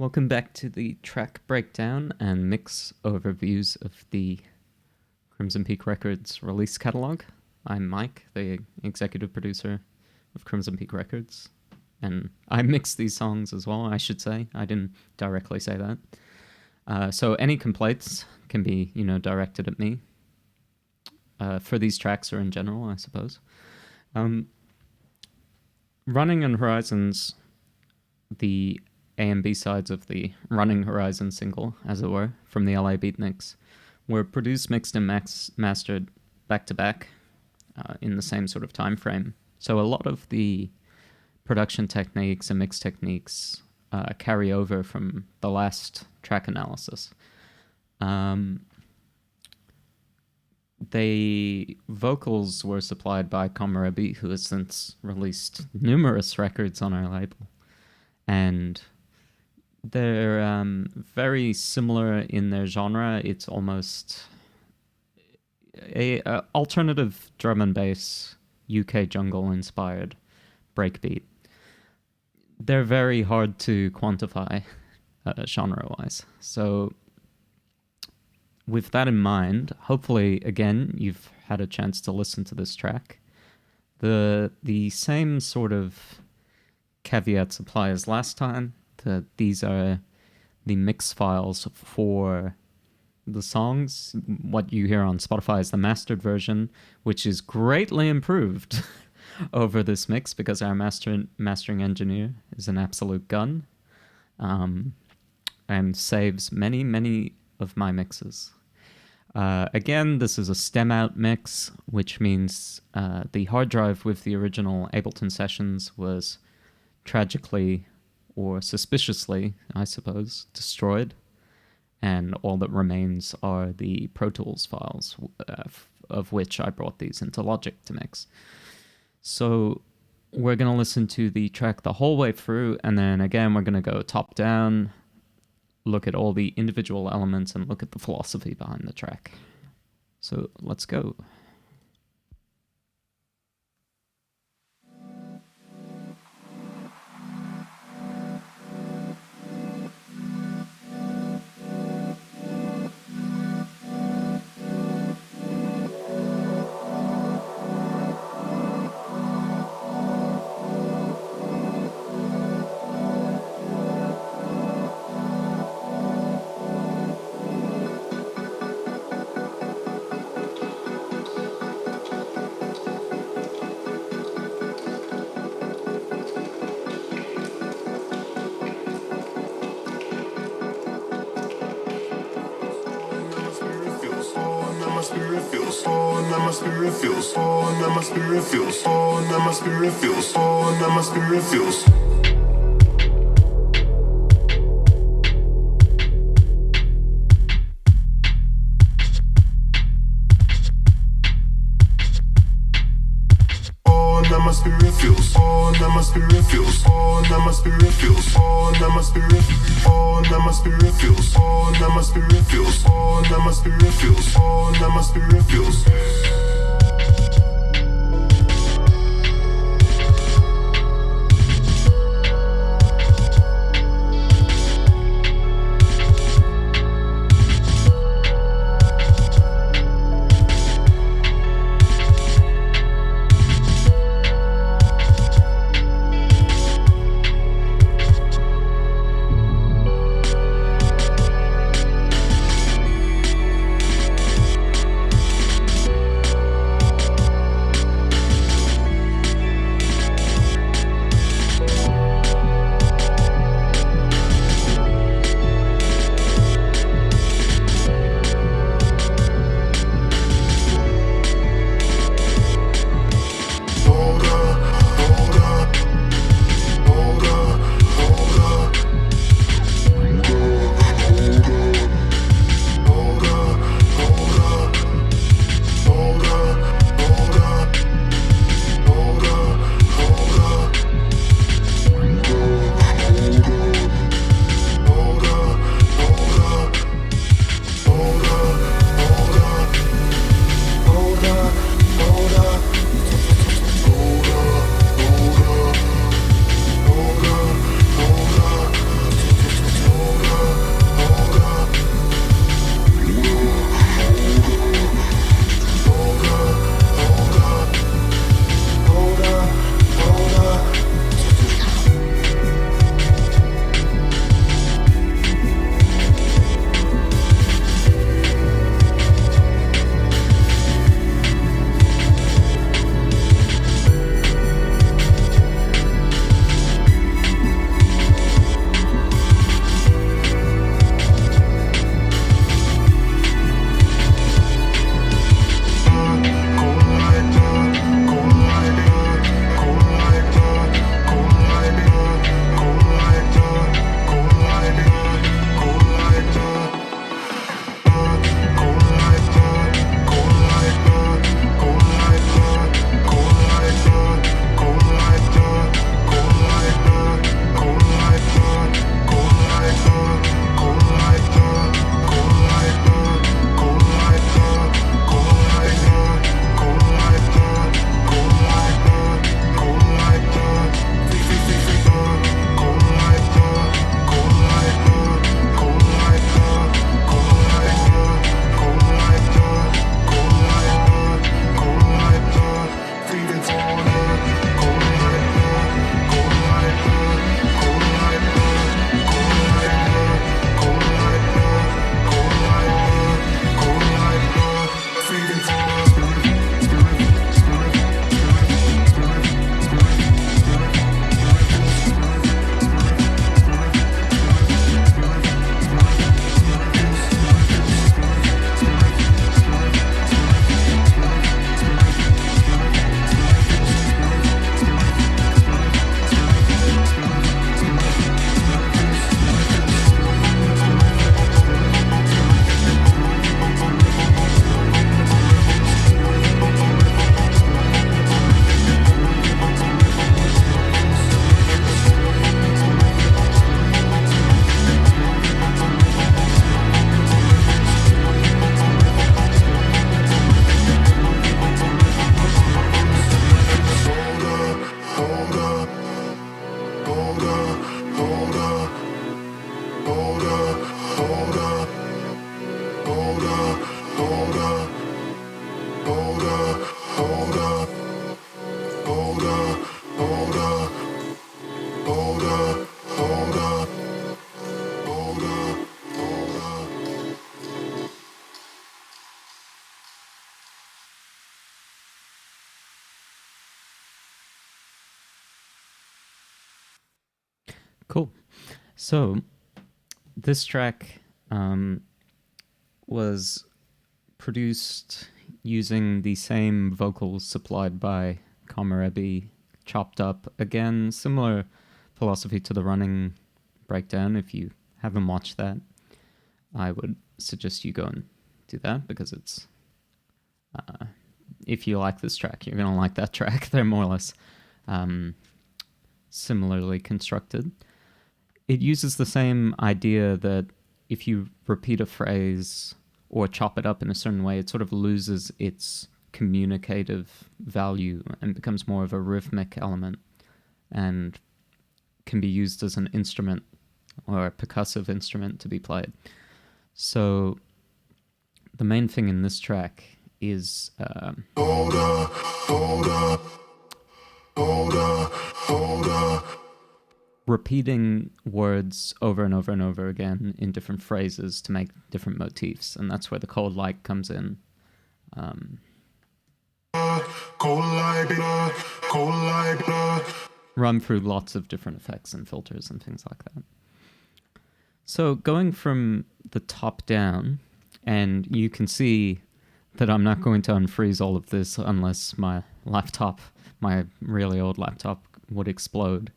Welcome back to the track breakdown and mix overviews of the Crimson Peak Records release catalog. I'm Mike, the executive producer of Crimson Peak Records, and I mix these songs as well, I should say. I didn't directly say that. So any complaints can be, directed at me for these tracks or in general, I suppose. Running and Horizons, the A and B sides of the Running Horizon single, as it were, from the L.A Beatniks, were produced, mixed, and mastered back-to-back in the same sort of time frame. So a lot of the production techniques and mix techniques carry over from the last track analysis. The vocals were supplied by Komorebi, who has since released numerous records on our label. And they're very similar in their genre. It's almost a alternative drum and bass, UK jungle-inspired breakbeat. They're very hard to quantify genre-wise. So with that in mind, hopefully, again, you've had a chance to listen to this track. The same sort of caveats apply as last time. These are the mix files for the songs. What you hear on Spotify is the mastered version, which is greatly improved over this mix because our mastering engineer is an absolute gun, and saves many, many of my mixes. Again, this is a stem out mix, which means the hard drive with the original Ableton sessions was tragically or suspiciously, I suppose, destroyed, and all that remains are the Pro Tools files, of which I brought these into Logic to mix. So we're going to listen to the track the whole way through, and then again we're going to go top down, look at all the individual elements, and look at the philosophy behind the track. So let's go. hold up, hold up, hold up, hold up, hold up, hold up, hold up, hold up, hold up, hold up, hold up, hold up. Cool. So this track was produced using the same vocals supplied by Komorebi, chopped up. Again, similar philosophy to the running breakdown. If you haven't watched that, I would suggest you go and do that, because it's if you like this track, you're going to like that track. They're more or less similarly constructed. It uses the same idea that if you repeat a phrase or chop it up in a certain way, it sort of loses its communicative value and becomes more of a rhythmic element, and can be used as an instrument or a percussive instrument to be played. So the main thing in this track is Hold up, hold up, hold up, hold up. repeating words over and over and over again in different phrases to make different motifs, and that's where the cold light comes in. Run through lots of different effects and filters and things like that. So going from the top down, and you can see that I'm not going to unfreeze all of this unless my really old laptop would explode.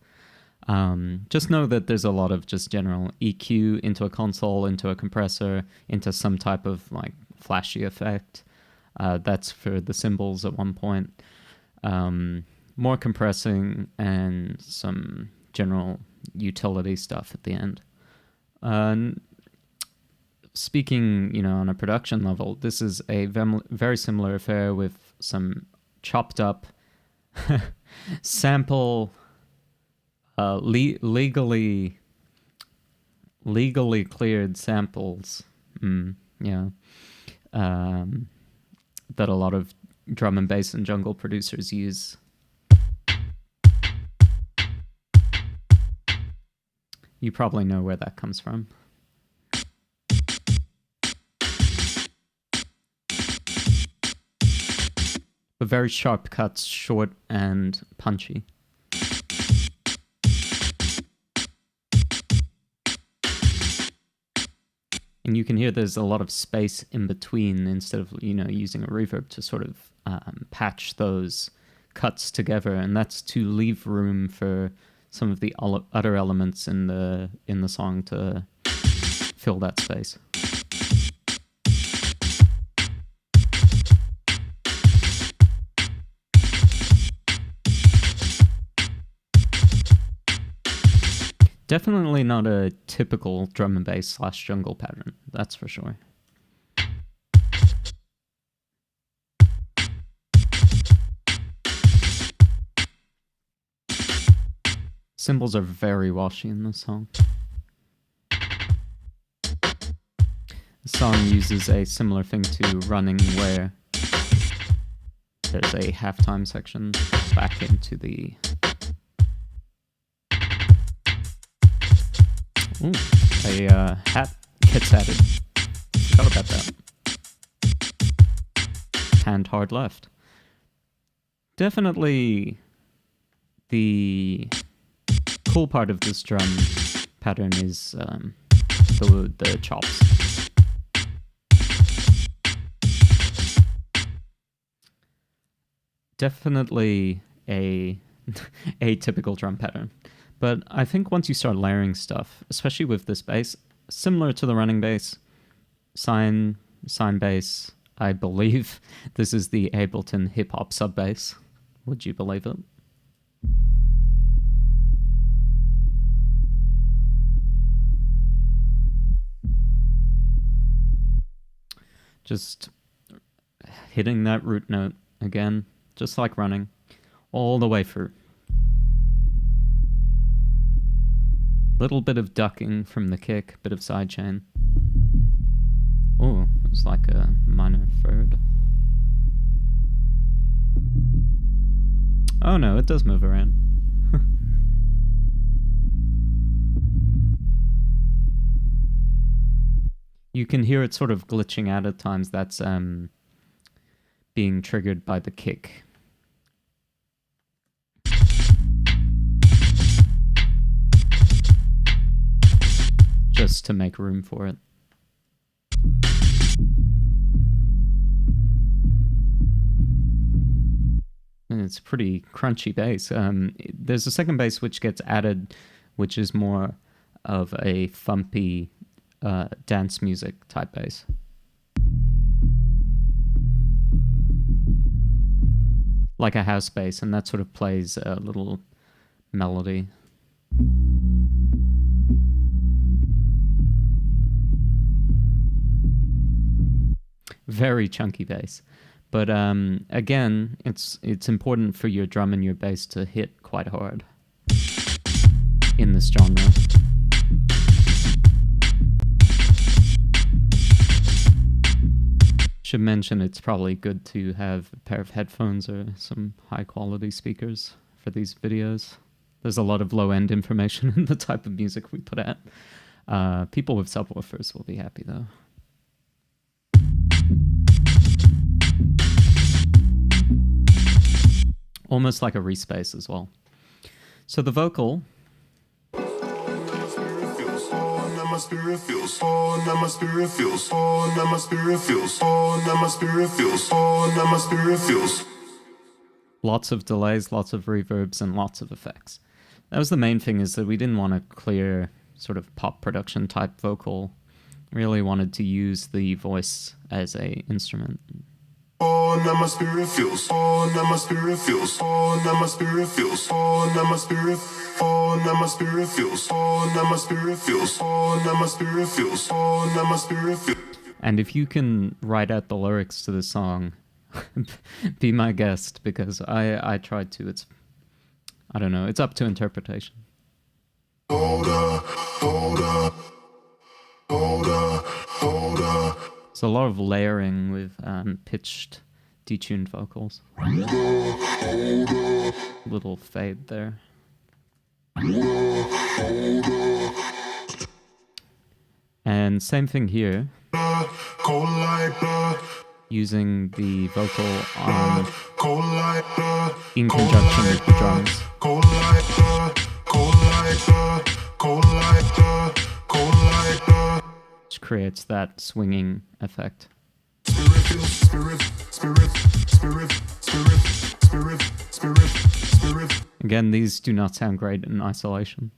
Just know that there's a lot of just general EQ into a console, into a compressor, into some type of like flashy effect. That's for the cymbals at one point. More compressing and some general utility stuff at the end. Speaking, on a production level, this is a very similar affair with some chopped up sample, legally cleared samples. That a lot of drum and bass and jungle producers use. You probably know where that comes from. But very sharp cuts, short and punchy. And you can hear there's a lot of space in between, instead of using a reverb to sort of patch those cuts together, and that's to leave room for some of the other elements in the song to fill that space. Definitely not a typical drum and bass / jungle pattern, that's for sure. Cymbals are very washy in this song. The song uses a similar thing to Running, where there's a halftime section back into the... Ooh, a hat gets added. Forgot about that. Hand hard left. Definitely the cool part of this drum pattern is the chops. Definitely a atypical drum pattern. But I think once you start layering stuff, especially with this bass, similar to the running bass, sine bass, I believe this is the Ableton hip-hop sub-bass. Would you believe it? Just hitting that root note again, just like running, all the way through. Little bit of ducking from the kick, bit of sidechain. Oh, it was like a minor third. Oh no, it does move around. You can hear it sort of glitching out at times. That's being triggered by the kick. Just to make room for it. And it's a pretty crunchy bass. There's a second bass which gets added, which is more of a thumpy dance music type bass. Like a house bass, and that sort of plays a little melody. Very chunky bass. But again, it's important for your drum and your bass to hit quite hard in this genre. Should mention it's probably good to have a pair of headphones or some high quality speakers for these videos. There's a lot of low-end information in the type of music we put out. People with subwoofers will be happy though. Almost like a respace as well. So the vocal. Lots of delays, lots of reverbs, and lots of effects. That was the main thing, is that we didn't want a clear sort of pop production type vocal. Really wanted to use the voice as a instrument. Oh, now my spirit feels. Oh, now my spirit feels. Oh, now my spirit feels. Oh, now my spirit. Oh, now my spirit feels. Oh, now my spirit feels. Oh, now my spirit feels. Oh, now my spirit feels. And if you can write out the lyrics to the song, be my guest, because I tried to. I don't know. It's up to interpretation. Hold up, hold up, hold up, hold up. It's a lot of layering with pitched, detuned vocals. Little fade there. And same thing here. Using the vocal in conjunction with the drums. Which creates that swinging effect. Again, these do not sound great in isolation.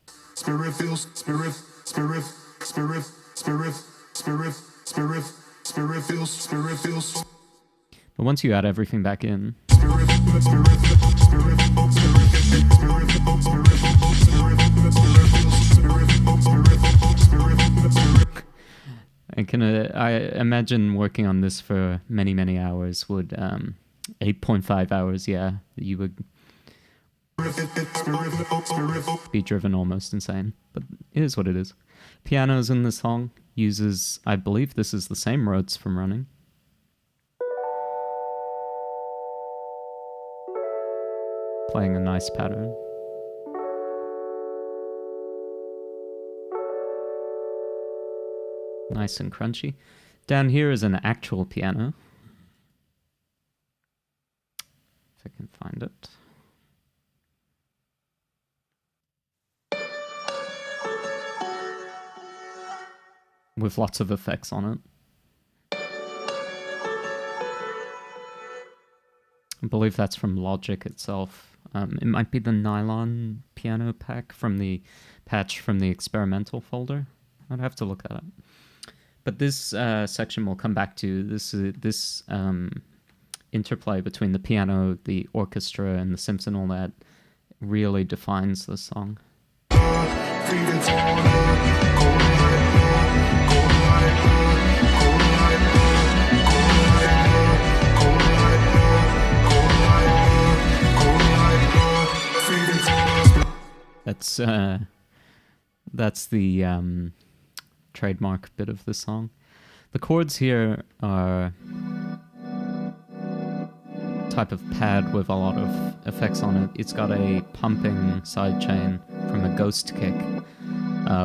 But once you add everything back in, I imagine working on this for many, many hours would 8.5 hours, yeah, you would be driven almost insane. But it is what it is. Pianos in this song uses, I believe this is the same Rhodes from Running. Playing a nice pattern. Nice and crunchy. Down here is an actual piano. If I can find it. With lots of effects on it. I believe that's from Logic itself. It might be the nylon piano pack from the patch from the experimental folder. I'd have to look that up. But this section we'll come back to. This interplay between the piano, the orchestra, and the synths and all that really defines this song. That's That's the trademark bit of the song. The chords here are type of pad with a lot of effects on it. It's got a pumping sidechain from a ghost kick,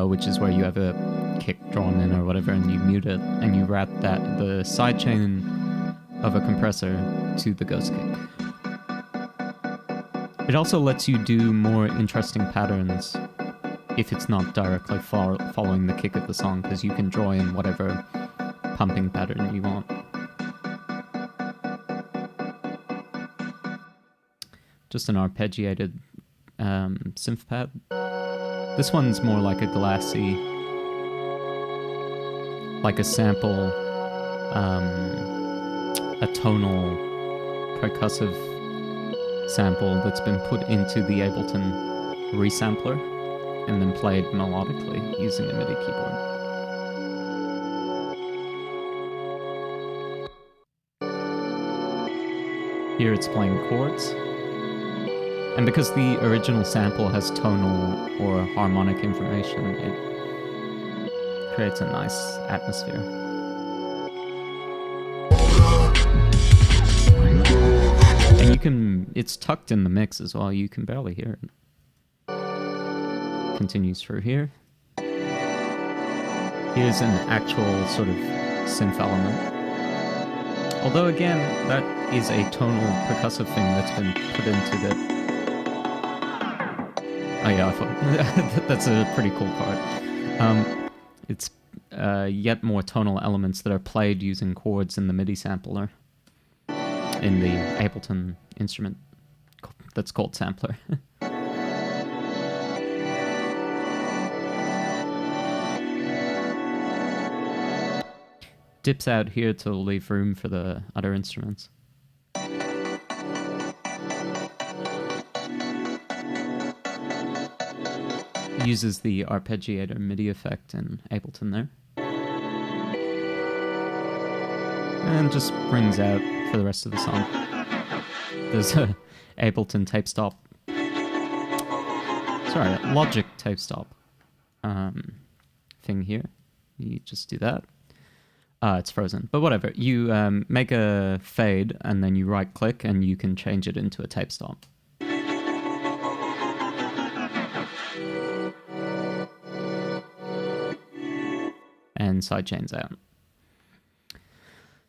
which is where you have a kick drawn in or whatever, and you mute it, and you route the sidechain of a compressor to the ghost kick. It also lets you do more interesting patterns if it's not directly following the kick of the song, because you can draw in whatever pumping pattern you want. Just an arpeggiated synth pad. This one's more like a glassy, like a sample, a tonal percussive sample that's been put into the Ableton resampler and then played melodically using a MIDI keyboard. Here it's playing chords. And because the original sample has tonal or harmonic information, it creates a nice atmosphere. And it's tucked in the mix as well, you can barely hear it. Continues through here. Here's an actual sort of synth element. Although again, that is a tonal percussive thing that's been put into the... Oh yeah, I thought that's a pretty cool part. It's yet more tonal elements that are played using chords in the MIDI sampler in the Ableton instrument that's called sampler. Dips out here to leave room for the other instruments. Uses the arpeggiator MIDI effect in Ableton there. And just brings out for the rest of the song. There's a Ableton tape stop. Sorry, Logic tape stop thing here. You just do that. It's frozen, but whatever. You make a fade and then you right click and you can change it into a tape stop. And sidechains out.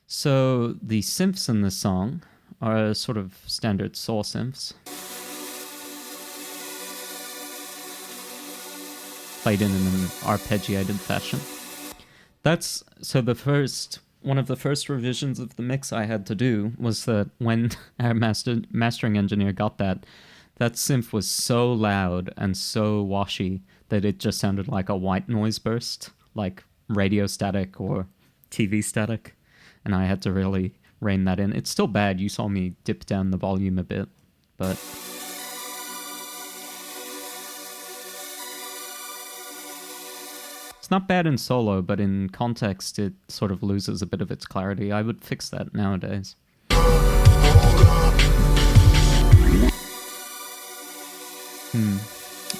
So the synths in this song are sort of standard saw synths. Played in an arpeggiated fashion. That's so one of the first revisions of the mix I had to do was that when our mastering engineer got that synth was so loud and so washy that it just sounded like a white noise burst, like radio static or TV static, and I had to really rein that in. It's still bad. You saw me dip down the volume a bit, but it's not bad in solo, but in context it sort of loses a bit of its clarity. I would fix that nowadays.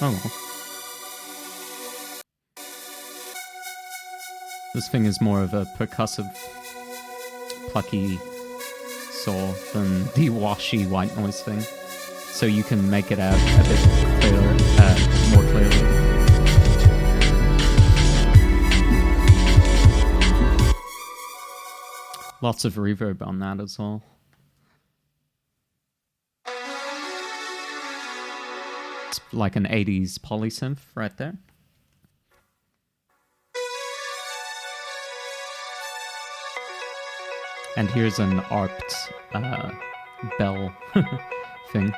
Oh well. This thing is more of a percussive, plucky saw than the washy white noise thing. So you can make it out a bit clearer, more clearly. Lots of reverb on that as well. It's like an 80s polysynth right there. And here's an arped bell thing.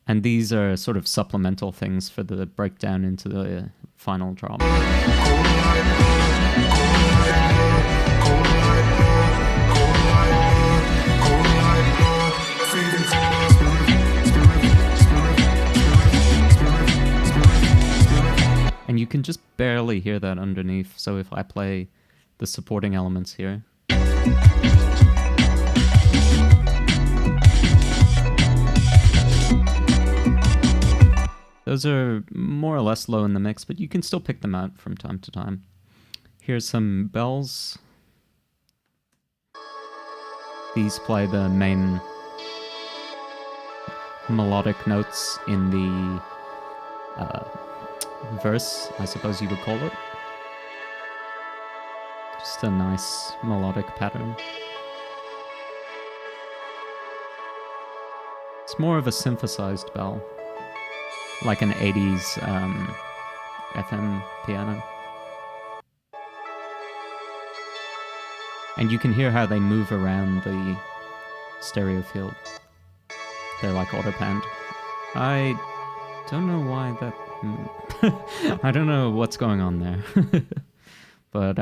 And these are sort of supplemental things for the breakdown into the final drop. And you can just barely hear that underneath, so if I play the supporting elements here, Those are more or less low in the mix, but you can still pick them out from time to time. Here's some bells. These play the main melodic notes in the verse, I suppose you would call it. Just a nice melodic pattern. It's more of a synthesized bell, like an 80s FM piano. And you can hear how they move around the stereo field. They're like auto-panned. I don't know why that... I don't know what's going on there. But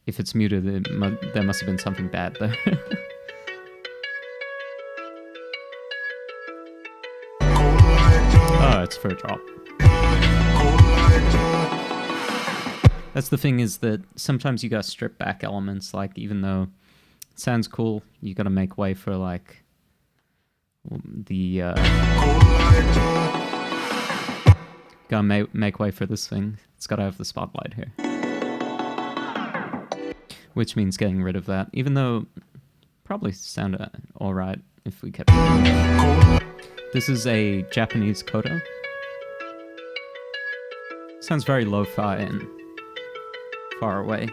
if it's muted, there must have been something bad there. Oh, it's for a drop. That's the thing, is that sometimes you gotta strip back elements, like, even though it sounds cool, you gotta make way for, like, the, gotta make way for this thing. It's gotta have the spotlight here. Which means getting rid of that, even though probably sound alright if we kept it. This is a Japanese koto. Sounds very lo-fi and far away.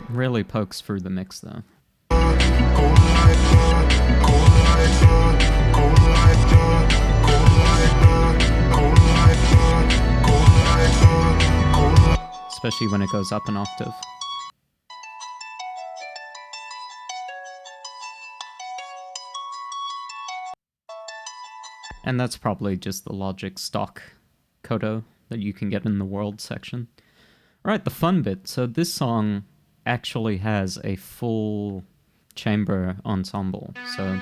Really pokes through the mix though. Especially when it goes up an octave. And that's probably just the Logic stock koto that you can get in the world section. Alright, the fun bit. So this song actually has a full chamber ensemble. So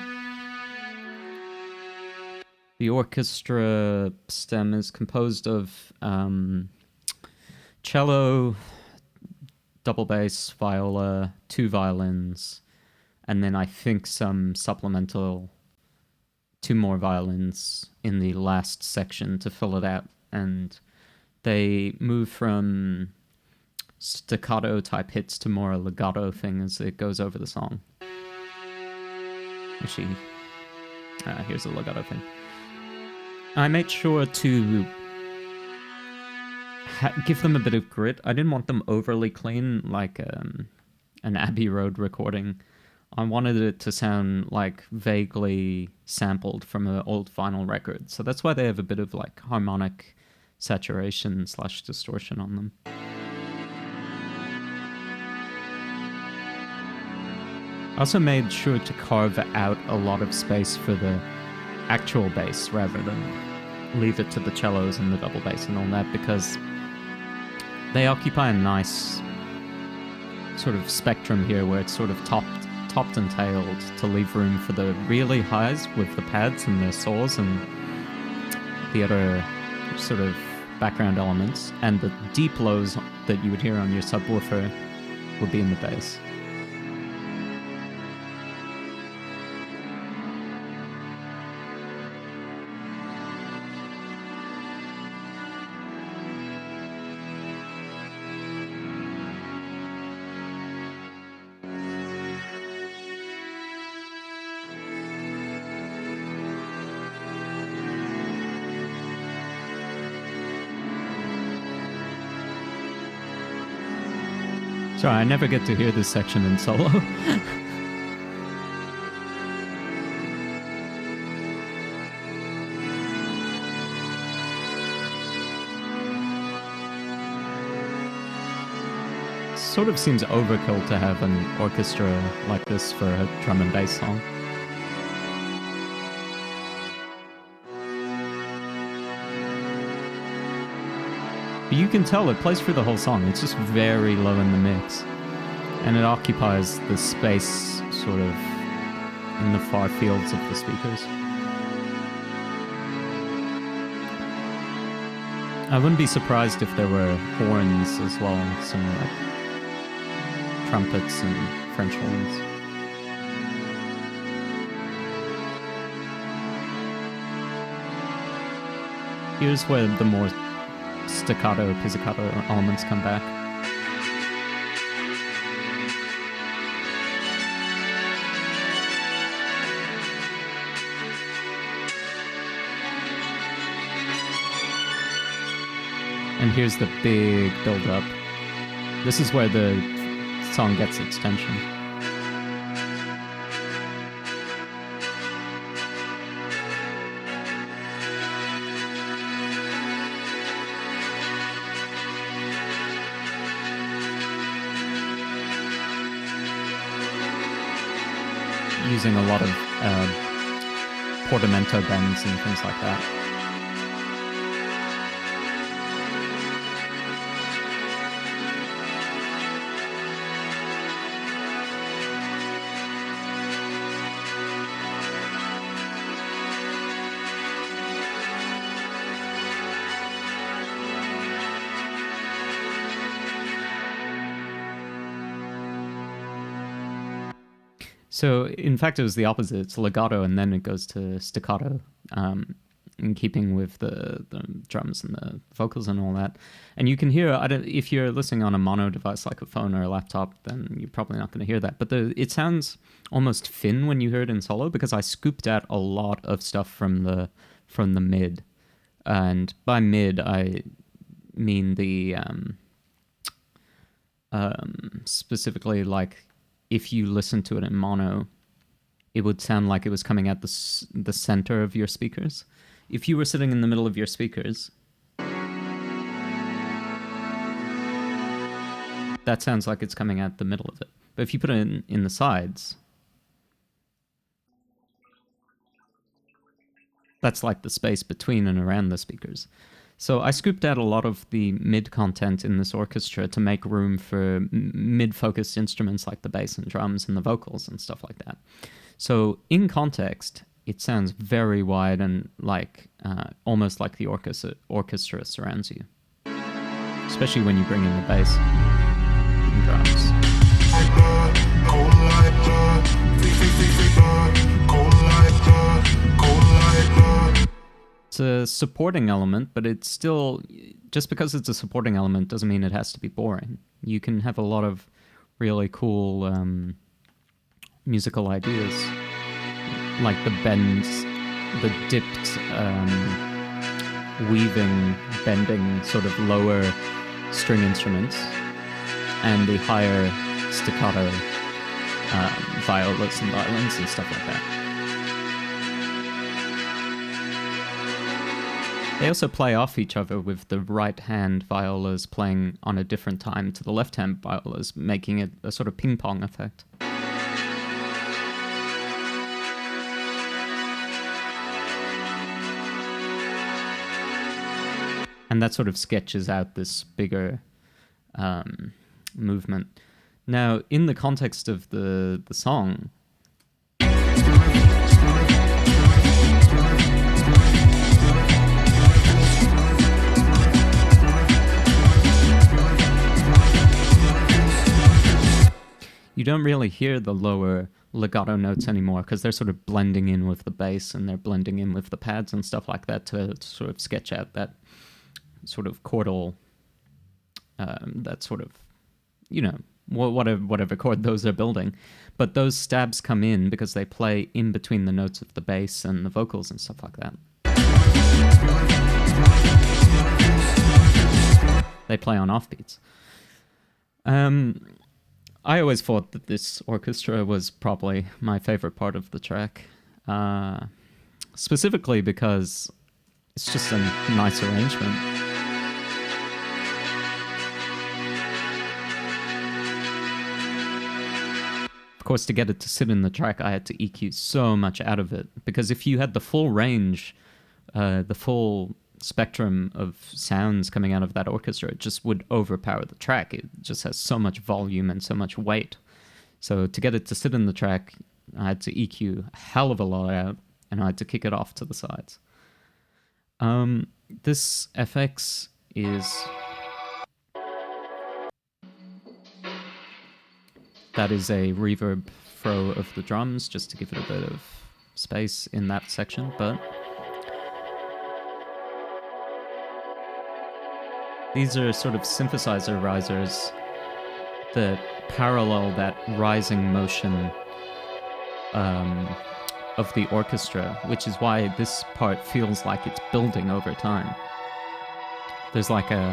the orchestra stem is composed of cello, double bass, viola, 2 violins, and then I think some supplemental 2 more violins in the last section to fill it out. And they move from staccato type hits to more a legato thing as it goes over the song. Actually, here's the legato thing. I made sure to give them a bit of grit. I didn't want them overly clean, like an Abbey Road recording. I wanted it to sound like vaguely sampled from an old vinyl record. So that's why they have a bit of like harmonic saturation / distortion on them. I also made sure to carve out a lot of space for the actual bass rather than leave it to the cellos and the double bass and all that, because they occupy a nice sort of spectrum here where it's sort of topped and tailed to leave room for the really highs with the pads and the saws and the other sort of background elements, and the deep lows that you would hear on your subwoofer would be in the bass. Sorry, I never get to hear this section in solo. Sort of seems overkill to have an orchestra like this for a drum and bass song. But you can tell it plays through the whole song. It's just very low in the mix. And it occupies the space sort of in the far fields of the speakers. I wouldn't be surprised if there were horns as well, some like trumpets and French horns. Here's where the more staccato, pizzicato elements come back. And here's the big build-up. This is where the song gets its tension. Using a lot of portamento bends and things like that. So, in fact, it was the opposite. It's legato, and then it goes to staccato, in keeping with the drums and the vocals and all that. And you can hear, if you're listening on a mono device like a phone or a laptop, then you're probably not going to hear that. But it sounds almost thin when you hear it in solo, because I scooped out a lot of stuff from the mid. And by mid, I mean the specifically, like, if you listen to it in mono, it would sound like it was coming at the center of your speakers. If you were sitting in the middle of your speakers, that sounds like it's coming at the middle of it. But if you put it in the sides, that's like the space between and around the speakers. So I scooped out a lot of the mid content in this orchestra to make room for mid-focused instruments like the bass and drums and the vocals and stuff like that. So in context, it sounds very wide and like almost like the orchestra surrounds you, especially when you bring in the bass and drums. It's a supporting element, but it's still, just because it's a supporting element doesn't mean it has to be boring. You can have a lot of really cool musical ideas, like the bends, the dipped, weaving, bending sort of lower string instruments, and the higher staccato violas and violins and stuff like that. They also play off each other with the right-hand violas playing on a different time to the left-hand violas, making it a sort of ping-pong effect. And that sort of sketches out this bigger movement. Now, in the context of the song, you don't really hear the lower legato notes anymore, because they're sort of blending in with the bass and they're blending in with the pads and stuff like that to sort of sketch out that sort of chordal, that sort of, you know, whatever chord those are building. But those stabs come in because they play in between the notes of the bass and the vocals and stuff like that. They play on offbeats. I always thought that this orchestra was probably my favorite part of the track, specifically because it's just a nice arrangement. Of course, to get it to sit in the track, I had to EQ so much out of it, because if you had the full range, the full spectrum of sounds coming out of that orchestra, it just would overpower the track. It just has so much volume and so much weight. So to get it to sit in the track, I had to EQ a hell of a lot out, and I had to kick it off to the sides. This FX is... that is a reverb throw of the drums, just to give it a bit of space in that section, but These are sort of synthesizer risers that parallel that rising motion of the orchestra, which is why this part feels like it's building over time. There's like a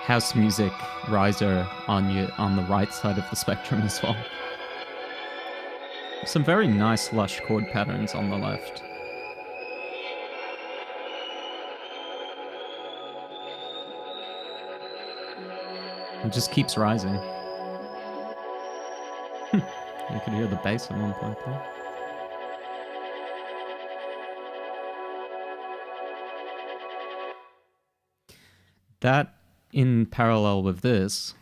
house music riser on the right side of the spectrum as well. Some very nice lush chord patterns on the left. It just keeps rising. You could hear the bass at one point there. That, in parallel with this,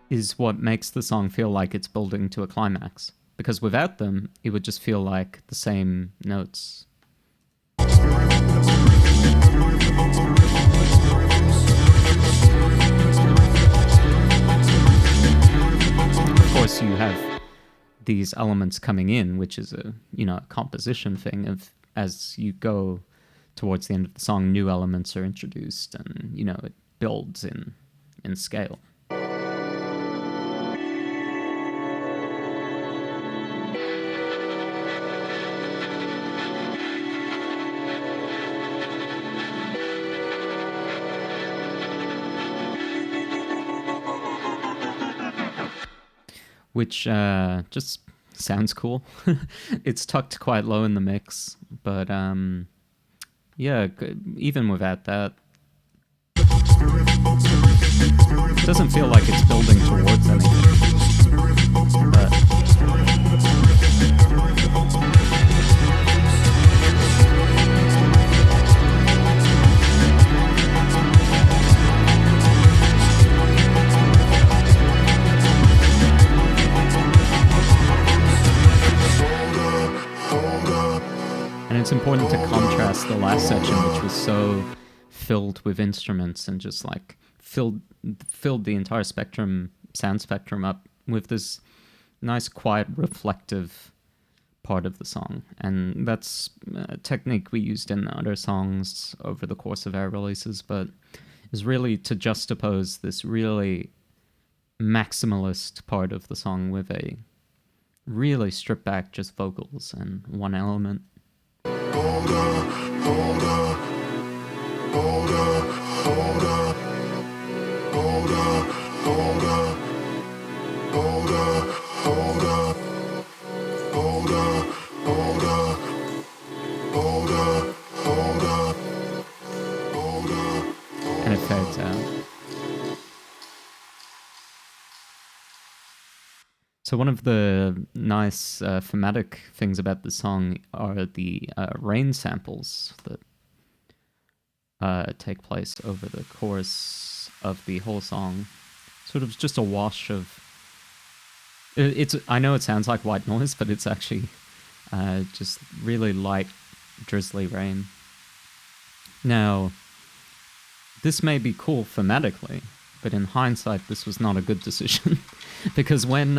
is what makes the song feel like it's building to a climax. Because without them, it would just feel like the same notes. Of course, you have these elements coming in, which is a composition thing. Of as you go towards the end of the song, new elements are introduced, and it builds in scale. Which just sounds cool. It's tucked quite low in the mix, but yeah, even without that, it doesn't feel like it's building towards anything. But it's important to contrast the last section, which was so filled with instruments and just like filled the entire sound spectrum up with this nice, quiet, reflective part of the song. And that's a technique we used in other songs over the course of our releases, but is really to juxtapose this really maximalist part of the song with a really stripped back just vocals and one element. Hold up, hold up, hold up, hold up, hold up, hold up, hold up, hold up, hold up, hold up, hold up, hold up, hold up. And it fades out. So one of the nice thematic things about the song are the rain samples that take place over the course of the whole song. Sort of just a wash of... I know it sounds like white noise, but it's actually just really light, drizzly rain. Now, this may be cool thematically, but in hindsight, this was not a good decision. Because when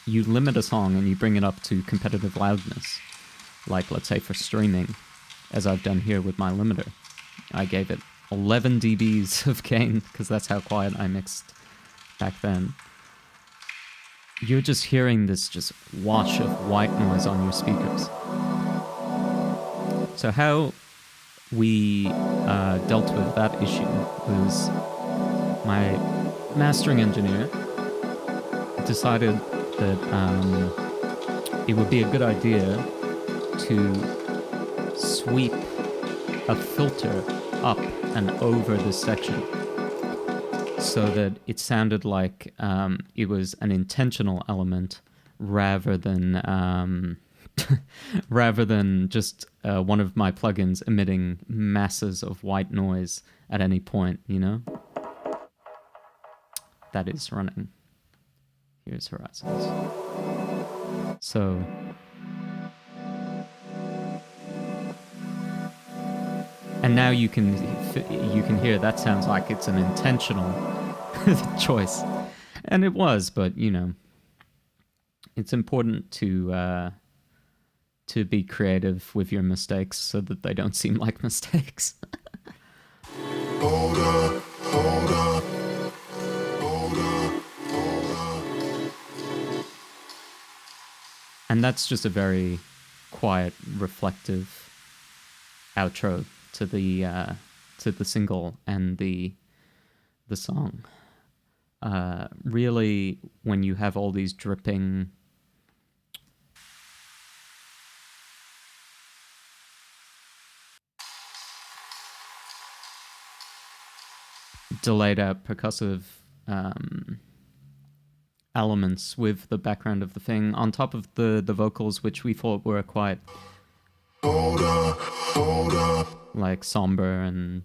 you limit a song and you bring it up to competitive loudness, like let's say for streaming, as I've done here with my limiter, I gave it 11 dBs of gain, because that's how quiet I mixed back then. You're just hearing this just wash of white noise on your speakers. So how we dealt with that issue was my mastering engineer decided that it would be a good idea to sweep a filter up and over this section so that it sounded like it was an intentional element rather than rather than just one of my plugins emitting masses of white noise at any point, that is running. Here's Horizons. So and now you can hear that sounds like it's an intentional choice, and it was, but you know, it's important to be creative with your mistakes so that they don't seem like mistakes. Hold up, hold up, hold up, hold up. And that's just a very quiet, reflective outro to the single and the song. Really, when you have all these dripping delayed out percussive elements with the background of the thing on top of the vocals, which we thought were quite like somber and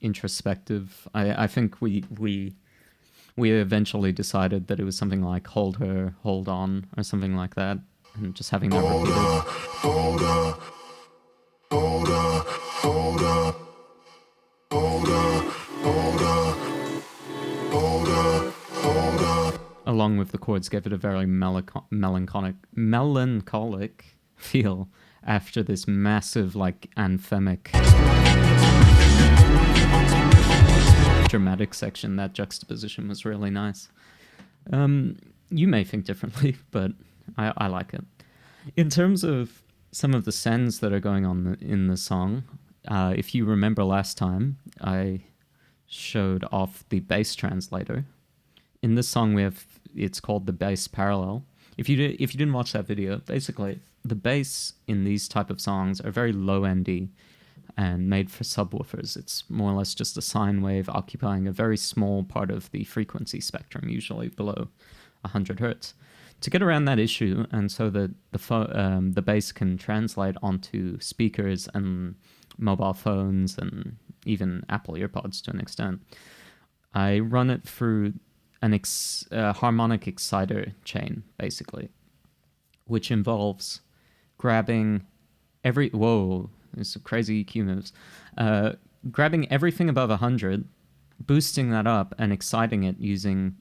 introspective. I think we eventually decided that it was something like "Hold Her, Hold On" or something like that, and just having that repeated. Hold up, hold up, hold up, hold up, hold up, hold up, hold up. Along with the chords, gave it a very melancholic feel after this massive, like, anthemic dramatic section. That juxtaposition was really nice. You may think differently, but I like it. In terms of some of the sends that are going on in the song, if you remember last time, I showed off the bass translator. In this song, it's called the bass parallel. If you didn't watch that video, basically the bass in these type of songs are very low-endy and made for subwoofers. It's more or less just a sine wave occupying a very small part of the frequency spectrum, usually below 100 hertz. To get around that issue, and so that the bass can translate onto speakers and mobile phones and even Apple EarPods to an extent, I run it through an harmonic exciter chain, basically, which involves grabbing there's some crazy EQ moves. Grabbing everything above 100, boosting that up, and exciting it using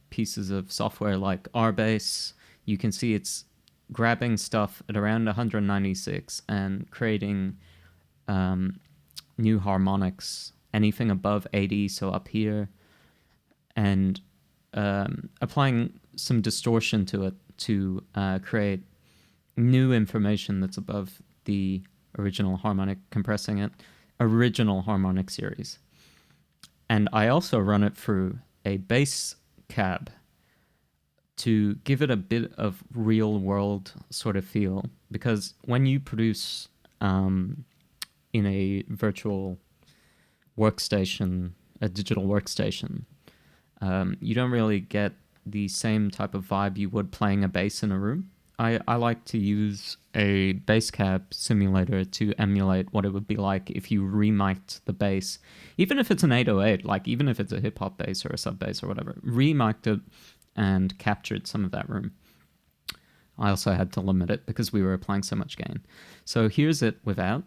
pieces of software like RBass. You can see it's grabbing stuff at around 196 and creating new harmonics, anything above 80, so up here, and applying some distortion to it to create new information that's above the original harmonic, compressing it, original harmonic series. And I also run it through a bass cab to give it a bit of real world sort of feel, because when you produce in a virtual workstation, a digital workstation, you don't really get the same type of vibe you would playing a bass in a room. I like to use a bass cab simulator to emulate what it would be like if you remiked the bass, even if it's an 808, like even if it's a hip-hop bass or a sub bass or whatever, remiked it and captured some of that room. I also had to limit it because we were applying so much gain. So here's it without.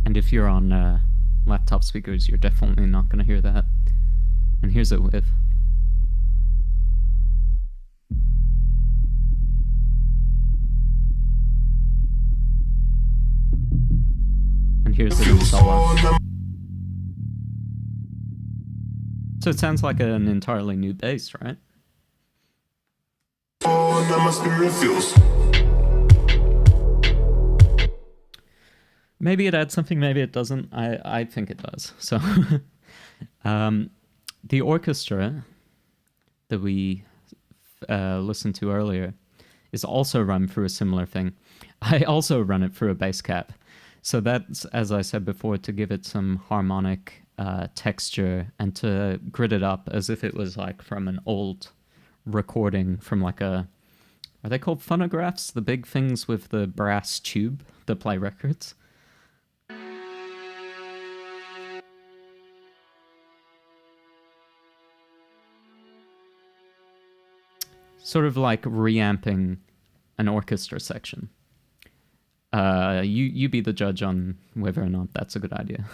And if you're on laptop speakers, you're definitely not going to hear that. And here's it with. And here's it in solo. So it sounds like an entirely new bass, right? My spirit feels. Maybe it adds something, maybe it doesn't. I think it does. So the orchestra that we listened to earlier is also run through a similar thing. I also run it through a bass cap. So that's, as I said before, to give it some harmonic texture and to grid it up as if it was like from an old recording from like are they called phonographs? The big things with the brass tube that play records? sort of like reamping an orchestra section. You be the judge on whether or not that's a good idea.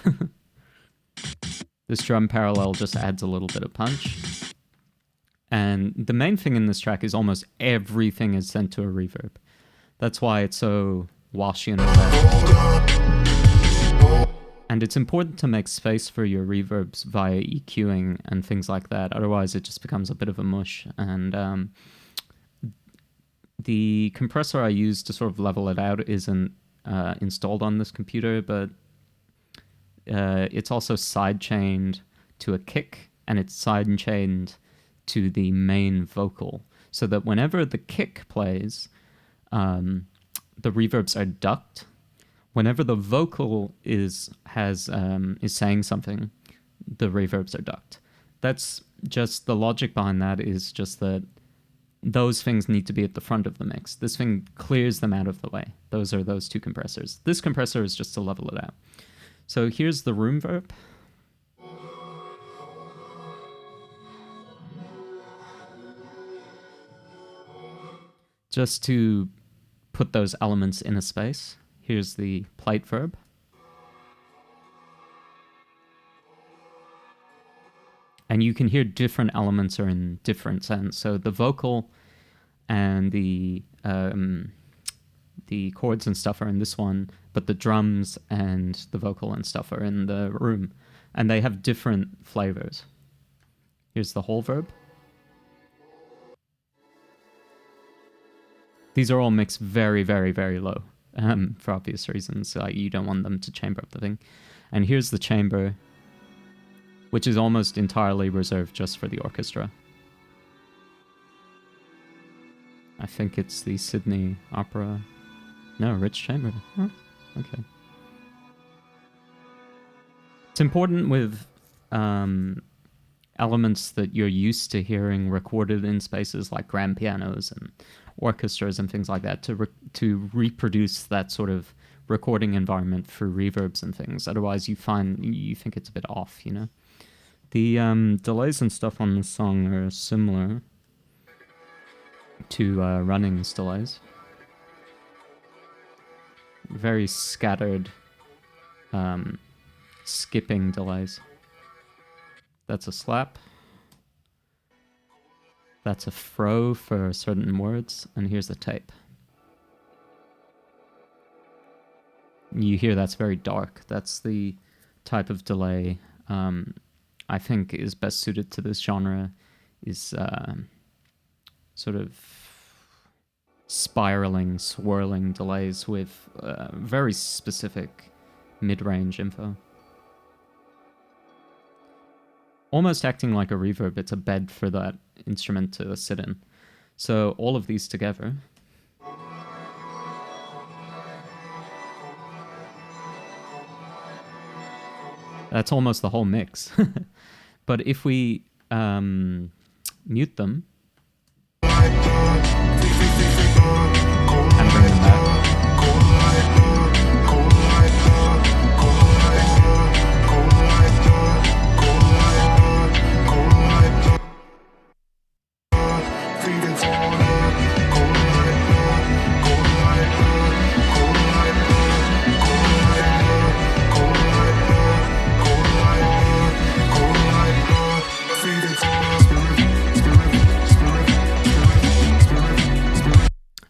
This drum parallel just adds a little bit of punch. And the main thing in this track is almost everything is sent to a reverb. That's why it's so washy and all that. And it's important to make space for your reverbs via EQing and things like that. Otherwise, it just becomes a bit of a mush. And the compressor I use to sort of level it out isn't installed on this computer, but it's also side-chained to a kick, and it's side-chained to the main vocal, so that whenever the kick plays, the reverbs are ducked. Whenever the vocal is saying something, the reverbs are ducked. That's just the logic behind that is just that those things need to be at the front of the mix. This thing clears them out of the way. Those are those two compressors. This compressor is just to level it out. So here's the room verb. Just to put those elements in a space. Here's the plate verb. And you can hear different elements are in different sounds. So the vocal and the chords and stuff are in this one, but the drums and the vocal and stuff are in the room. And they have different flavors. Here's the whole verb. These are all mixed very, very, very low. For obvious reasons, you don't want them to chamber up the thing. And here's the chamber, which is almost entirely reserved just for the orchestra. I think it's the Sydney Opera. No, Rich Chamber. Oh, okay. It's important with elements that you're used to hearing recorded in spaces like grand pianos and orchestras and things like that to reproduce that sort of recording environment for reverbs and things. Otherwise, you think it's a bit off, you know. The delays and stuff on this song are similar to Running's delays. Very scattered, skipping delays. That's a slap. That's a throw for certain words, and here's the tape. You hear that's very dark. That's the type of delay I think is best suited to this genre, is sort of spiraling, swirling delays with very specific mid-range info. Almost acting like a reverb, it's a bed for that instrument to sit in. So all of these together. That's almost the whole mix. But if we mute them and bring them back,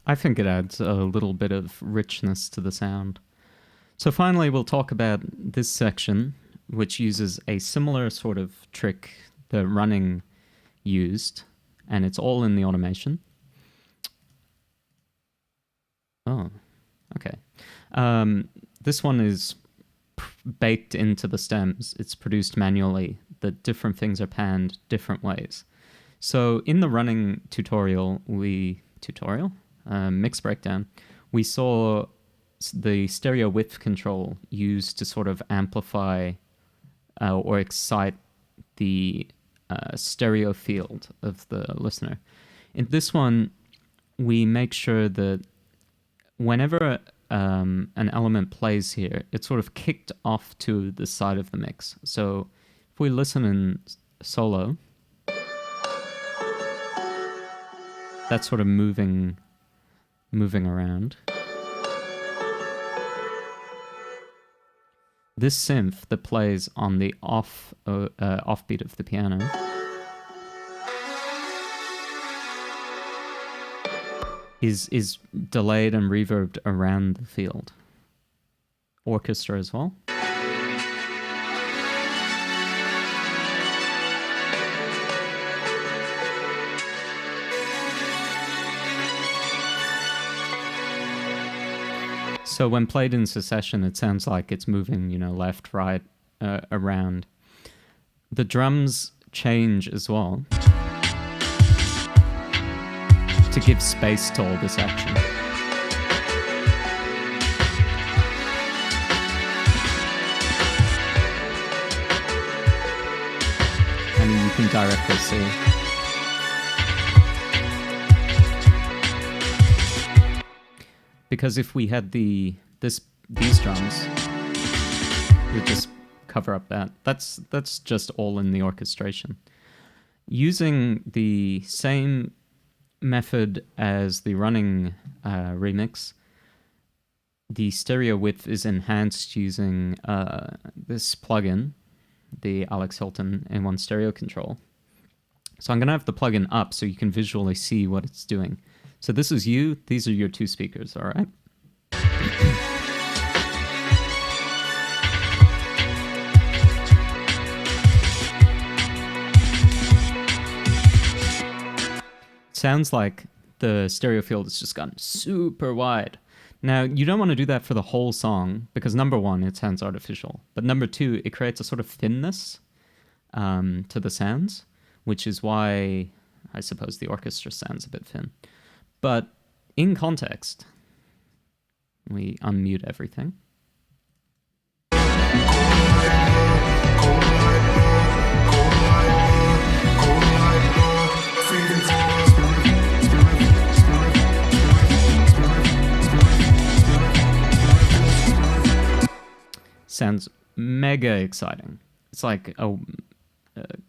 I think it adds a little bit of richness to the sound. So finally, we'll talk about this section, which uses a similar sort of trick that Running used, and it's all in the automation. Oh, okay. This one is baked into the stems. It's produced manually. The different things are panned different ways. So in the Running tutorial, mix breakdown, we saw the stereo width control used to sort of amplify or excite the stereo field of the listener. In this one, we make sure that whenever an element plays here, it's sort of kicked off to the side of the mix. So if we listen in solo, That sort of moving around. This synth that plays on the offbeat of the piano is delayed and reverbed around the field. Orchestra as well. So when played in succession, it sounds like it's moving, left, right, around. The drums change as well to give space to all this action. And you can directly see. Because if we had these drums, we'd just cover up that. That's just all in the orchestration. Using the same method as the running remix, the stereo width is enhanced using this plugin, the Alex Hilton A1 stereo control. So I'm going to have the plugin up so you can visually see what it's doing. So this is you, these are your two speakers, all right? Sounds like the stereo field has just gotten super wide. Now, you don't want to do that for the whole song because number one, it sounds artificial. But number two, it creates a sort of thinness to the sounds, which is why I suppose the orchestra sounds a bit thin. But in context, we unmute everything. Sounds mega exciting. It's like a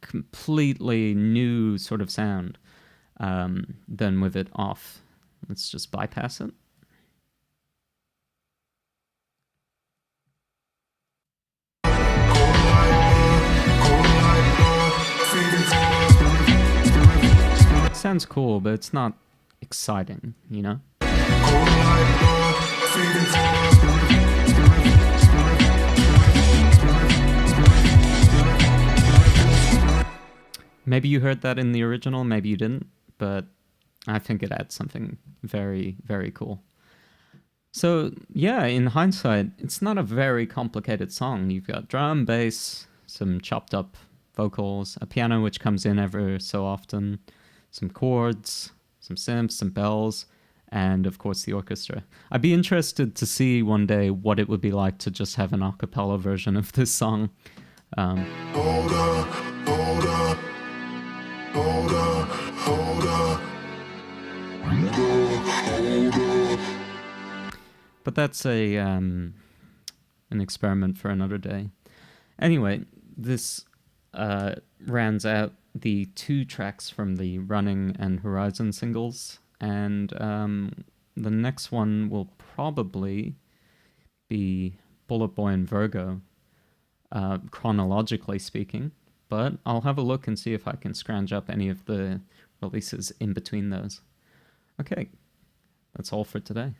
completely new sort of sound than with it off. Let's just bypass it. It sounds cool, but it's not exciting, you know? Maybe you heard that in the original, maybe you didn't, but I think it adds something very, very cool. So, yeah, in hindsight, it's not a very complicated song. You've got drum, bass, some chopped up vocals, a piano which comes in ever so often, some chords, some synths, some bells, and of course the orchestra. I'd be interested to see one day what it would be like to just have an a cappella version of this song. Hold up, hold up, hold up, hold up. But that's an experiment for another day. Anyway, this rounds out the 2 tracks from the Running and Horizon singles, and the next one will probably be Bullet Boy and Virgo, chronologically speaking, but I'll have a look and see if I can scrounge up any of the releases in between those. Okay, that's all for today.